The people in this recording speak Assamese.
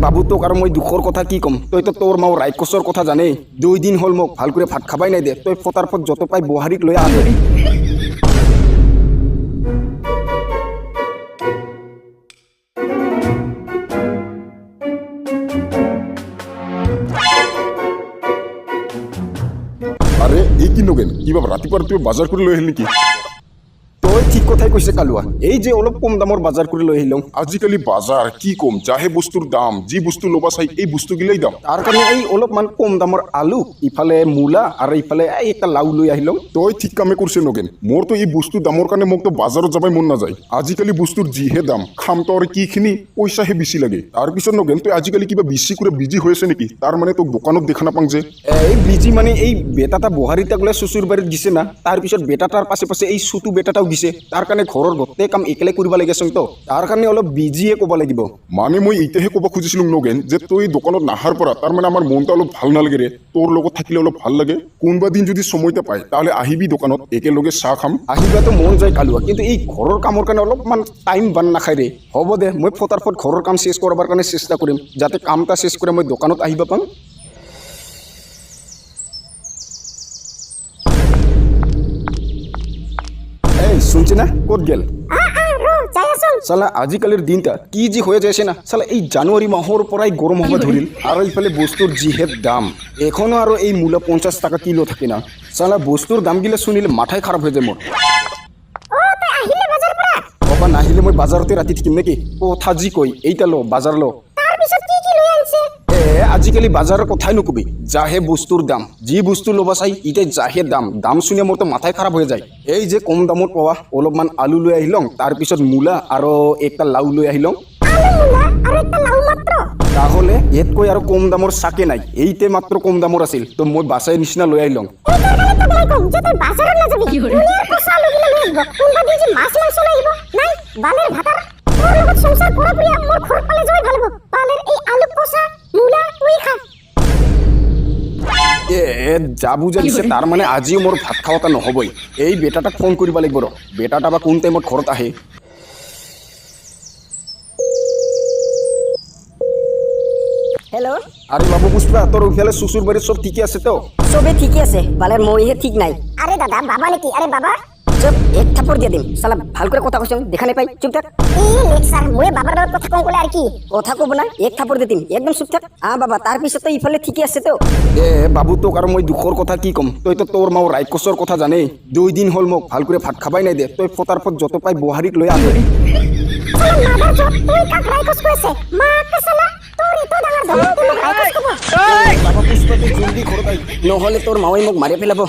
বাবু তোক আৰু মই দুখৰ কথা কি ক'ম তইতো তোৰ মাও ৰাক্ষসৰ কথা জানেই 2 দিন হ'ল মোক ভাল কৰি ভাত খাবাই নাই দে তই ফটাৰফট যত পাই বহাৰীক লৈ আহ আৰে এই কি নগেন কিবা ৰাতিপুৱা তুই বাজাৰ কৰি লৈ আহিল নেকি তই ঠিক কথাই কৈছে কালুৱা এই যে অলপ কম দামৰ বাজাৰ কৰি লৈ আহিলং আজিকালি বাজাৰ কি কম যাহে বস্তুৰ দাম যি বস্তু লবা চাই এই বস্তু গিলাই দাম তাৰ কাৰণে এই অলপমান কম দামৰ আলু ইফালে মূলা আৰু ইফালে এটা লাউ লৈ আহিলং তই ঠিক কামে কৰিছে নগেন মোৰতো এই বস্তু দামৰ কাৰণে মোকতো বাজাৰত যাবাই মন নাযায় আজিকালি বস্তুৰ যিহে দাম খাম তো আৰু কিখিনি পইচাহে বেছি লাগে তাৰপিছত নগেন তই আজিকালি কিবা বেছি কৰি বিজি হৈ আছে নেকি তাৰ মানে তোক দোকানত দেখা নাপাং যে এই বিজি মানে এই বেটাটা বহাৰীটা গলে চুচুৰ বাৰীত দিছে না তাৰপিছত বেটাটাৰ পাছে পাছে এই চুটু বেটাটাও দিছে তাৰ কাৰণে ঘৰৰ গোটেই কাম একেলে কৰিব লাগিছে তো তাৰ কাৰণে অলপ বিজিয়ে ক'ব লাগিব মানে মই এইটাহে ক'ব খুজিছিলো নগেন যে তই দোকানত নাহাৰ পৰা তাৰ মানে আমাৰ মনটো অলপ ভাল নালাগে ৰে তোৰ লগত থাকিলে অলপ ভাল লাগে কোনবা দিন যদি সময়তে পায় তাহলে আহিবি দোকানত একেলগে চাহ খাম আহিবাতো মন যায় কালুৱা কিন্তু এই ঘৰৰ কামৰ কাৰণে অলপমান টাইম বান নাখায় ৰে হ'ব দে মই ফটাৰফট ঘৰৰ কাম শেষ কৰাৰ কাৰণে চেষ্টা কৰিম যাতে কামটা শেষ কৰি মই দোকানত আহিব পাম এই শুনছি না ক'ত গেল সালা আজিকালিৰ দিনটা কি যি হৈ যাইছে না সালা এই জানুৱাৰী মাহৰ পৰাই গৰম হ'ব ধৰিল আৰু ইফালে বস্তুৰ যিহে দাম এখনো আৰু এই মূলা 50 টাকা কিলো থাকে না সালা বস্তুৰ দাম গিলা শুনিলে মাথাই খাৰাপ হৈ যায় মোৰ বাবা নাহিলে মই বাজাৰতে ৰাতি থাকিম নেকি কথা যি কৈ এইটা লো বাজাৰ লো আজিকালি বাজাৰৰ কথাই নকবি যাহে বস্তুৰ দাম যি বস্তু ল'বা চাই ইটা যাহে দাম শুনি মোৰতো মাথাই খাৰাপ হৈ যায় এই যে কম দামত পোৱা অলপমান আলু লৈ আহিলং তাৰপিছত মূলা আৰু একটা লাউ লৈ আহিলং তাহলে এতকৈ আৰু কম দামৰ চাকে নাই এইতে মাত্ৰ কম দামৰ আছিল তো মই বাছাই নিচিনা লৈ আহিলং যা বুঝা দিছে তাৰ মানে আজিও মোৰ ভাত খাওয়াটা নহবই এই বেটাটাক ফোন কৰিব লাগিব ৰ বেটাটা বা কোন টাইমত ঘৰত আহে हेलो আরে বাবু পুষ্পা তোর ওইফালে শ্বশুর বাড়ির সব ঠিকই আছে তো সবে ঠিকই আছে বালের মইহে ঠিক নাই আরে দাদা বাবা নাকি আরে বাবা চুপ এক থাপড় দিয়ে দিম শালা ভাল করে কথা কইছং দেখা নাই পাই চুপ থাক এই লেকচার মই বাবার নামে কথা কম কইলে আর কি কথা কব না এক থাপড় দিয়ে দিম একদম চুপ থাক বাবা তার পিছে তো ইফালে ঠিকই আছে তো বাবু তোক আৰু মই দুখৰ কথা কি কম তই তো তোৰ মাও ৰাক্ষসৰ কথা জানেই 2 দিন হ'ল মোক ভাল কৰে ভাত খাবাই নাই দে তই ফটাৰফট যত পাই বহাৰীক লৈ আহ নহলে তোৰ মাওই মোক মাৰি পেলাব